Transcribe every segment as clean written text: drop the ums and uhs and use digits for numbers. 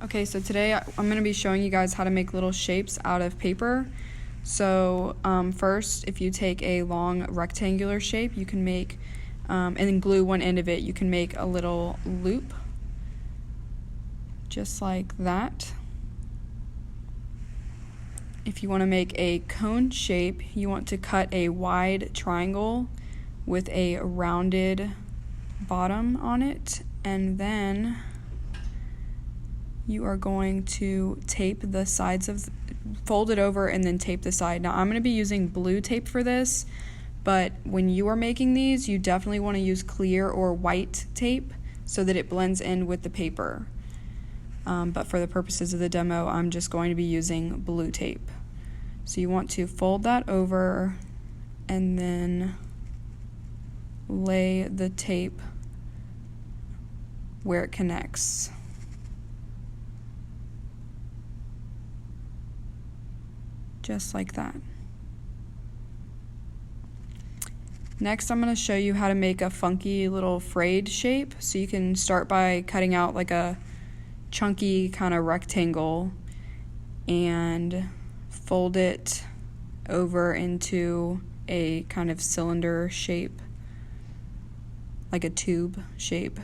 Okay, so today I'm going to be showing you guys how to make little shapes out of paper. So first, if you take a long rectangular shape, you can make, and then glue one end of it, you can make a little loop, just like that. If you want to make a cone shape, you want to cut a wide triangle with a rounded bottom on it, and then you are going to tape the sides of, fold it over and then tape the side. Now I'm going to be using blue tape for this, but when you are making these, you definitely want to use clear or white tape so that it blends in with the paper. But for the purposes of the demo, I'm just going to be using blue tape. So you want to fold that over and then lay the tape where it connects. Just like that. Next, I'm going to show you how to make a funky little frayed shape. So you can start by cutting out like a chunky kind of rectangle and fold it over into a kind of cylinder shape, like a tube shape,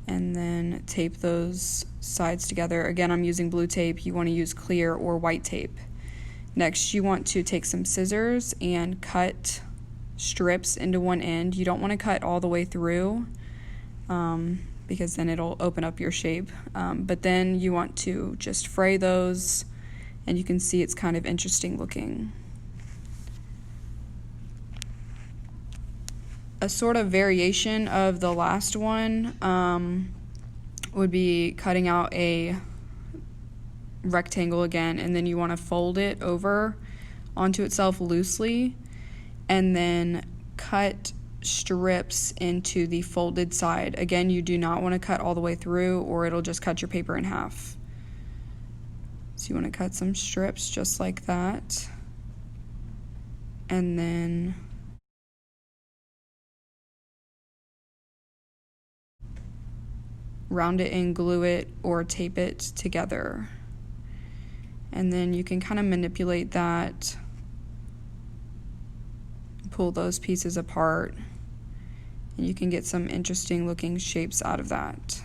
and then tape those sides together. Again, I'm using blue tape. You want to use clear or white tape. Next, you want to take some scissors and cut strips into one end. You don't want to cut all the way through because then it'll open up your shape. But then you want to just fray those, and you can see it's kind of interesting looking. A sort of variation of the last one would be cutting out a rectangle again, and then you want to fold it over onto itself loosely and then cut strips into the folded side. Again, you do not want to cut all the way through or it'll just cut your paper in half. So you want to cut some strips just like that, and then round it and glue it or tape it together. And then you can kind of manipulate that, pull those pieces apart, and you can get some interesting looking shapes out of that.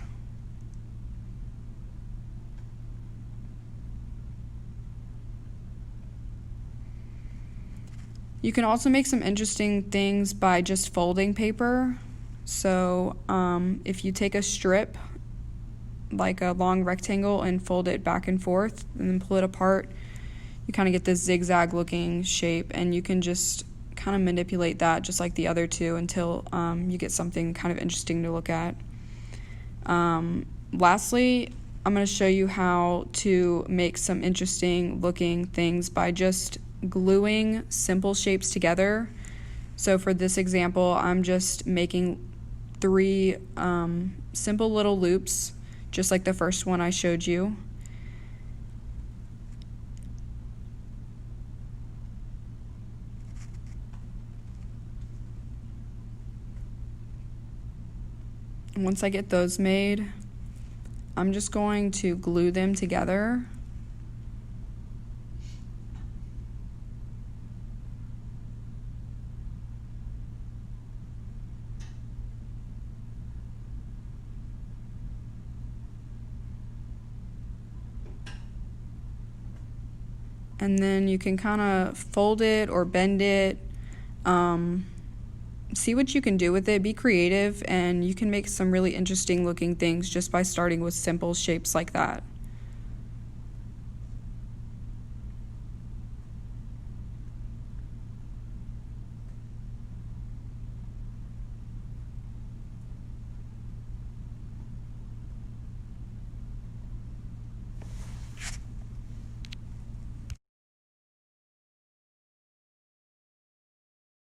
You can also make some interesting things by just folding paper. So if you take a strip, like a long rectangle, and fold it back and forth and then pull it apart, you kind of get this zigzag looking shape, and you can just kind of manipulate that just like the other two until you get something kind of interesting to look at. Lastly, I'm going to show you how to make some interesting looking things by just gluing simple shapes together. So for this example, I'm just making 3 simple little loops, just like the first one I showed you. Once I get those made, I'm just going to glue them together. And then you can kind of fold it or bend it. See what you can do with it. Be creative, and you can make some really interesting looking things just by starting with simple shapes like that.